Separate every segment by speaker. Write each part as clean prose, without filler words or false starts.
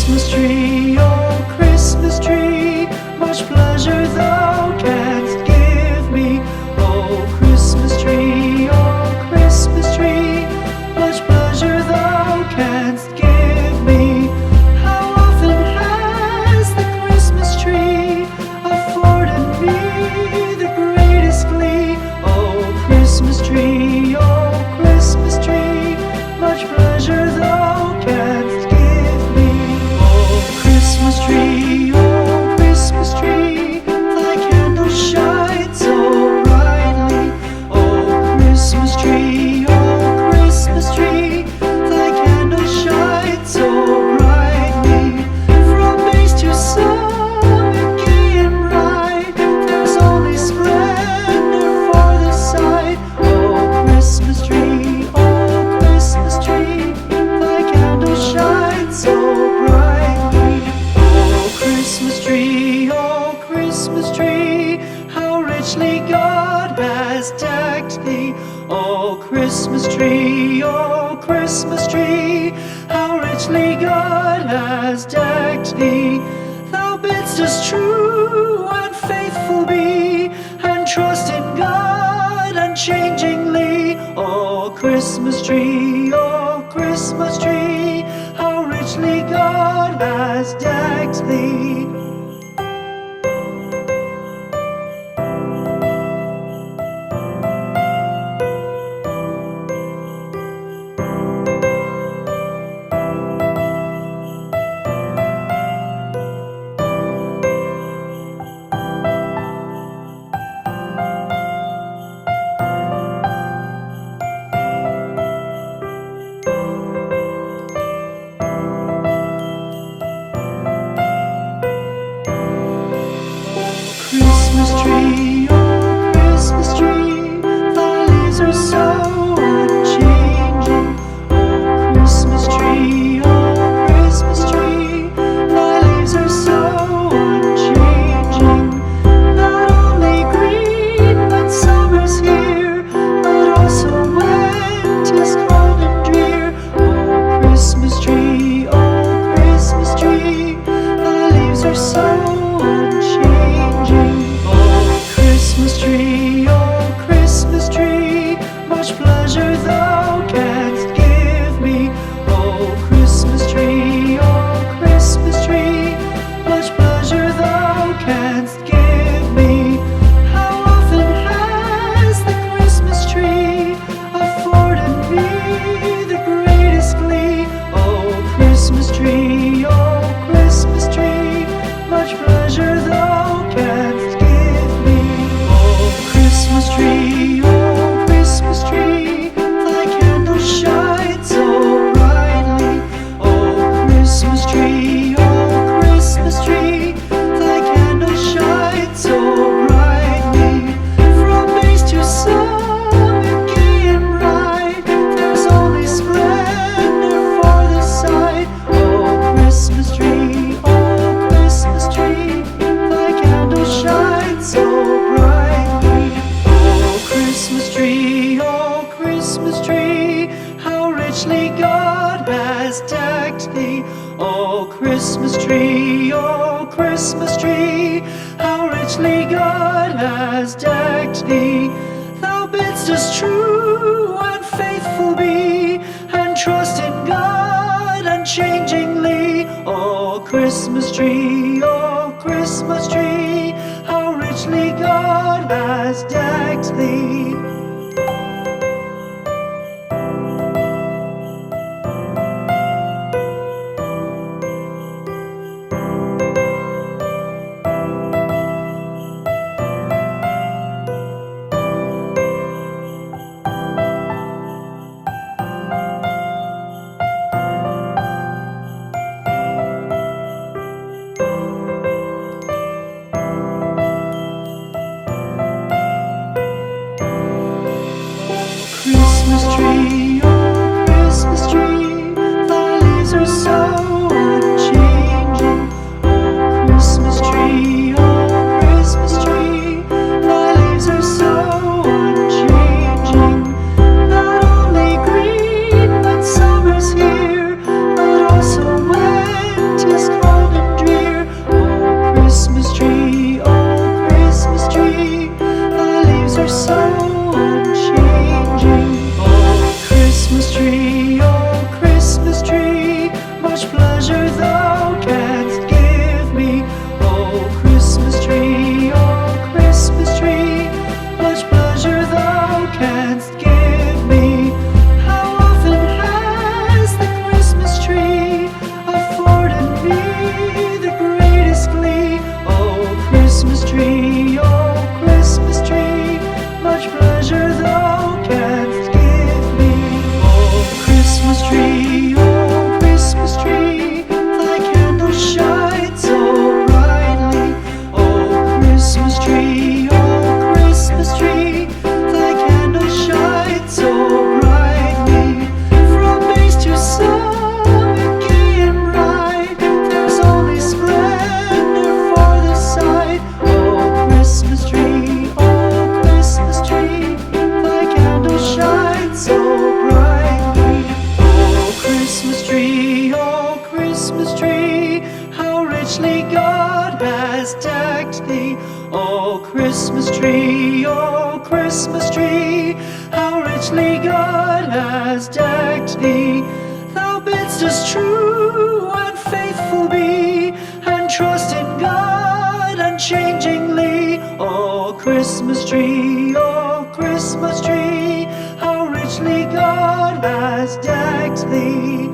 Speaker 1: Christmas tree, oh Christmas tree, much pleasure thou canst give me. Oh Christmas tree, much pleasure thou canst give me. How often has the Christmas tree afforded me the greatest glee? Oh Christmas tree, much pleasure thou canst give me. Oh Christmas tree, thy candle shines so brightly. Oh Christmas tree, thy candle shines so brightly. From base to summit, gay and bright, there's only splendor for the sight. Oh Christmas tree, thy candle shines so brightly. Oh Christmas tree, how richly God has decked thee. Oh Christmas tree, how richly God has decked thee. Thou bidst us true and faithful be, and trust in God unchangingly. Oh Christmas tree, how richly God has decked thee. Christmas tree, thy leaves are so unchanging. Oh Christmas tree, thy leaves are so unchanging. Not only green when summer's here, but also when 'tis cold and drear. Oh Christmas tree, thy leaves are so unchanging. Christmas tree, much pleasure thou canst give me. Oh Christmas tree, much pleasure thou canst give me. How often has the Christmas tree afforded me the greatest glee? Oh Christmas tree, much pleasure thou canst give me. Oh Christmas tree, thy candle shines so brightly. Oh Christmas tree, thy candle shines so brightly. From base to summit, gay and bright, there's only splendor for the sight. Oh Christmas tree, thy candle shines so brightly. Oh Christmas tree, how richly God has decked thee. Oh Christmas tree, how richly God has decked thee. Thou bidst us true and faithful be, and trust in God unchangingly. Oh Christmas tree, how richly God has decked thee. Christmas tree, oh Christmas tree, how richly God has decked thee. Thou bidst us true and faithful be, and trust in God unchangingly. Oh Christmas tree, how richly God has decked thee.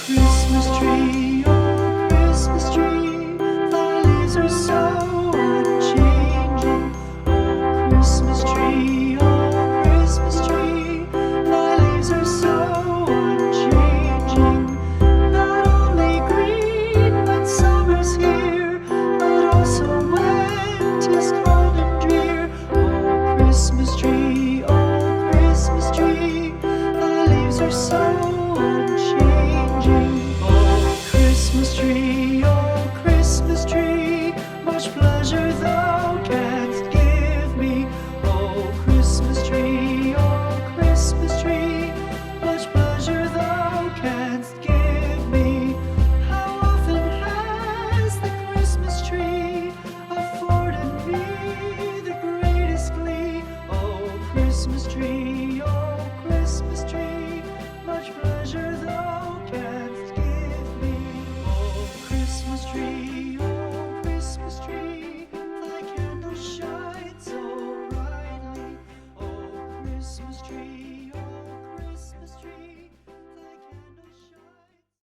Speaker 1: Christmas tree, oh Christmas tree, thy leaves are so unchanging. Oh Christmas tree, thy leaves are so unchanging. Not only green when summer's here, but also when 'tis cold and drear. Oh Christmas tree, thy leaves are so unchanging. Oh Christmas tree, much pleasure though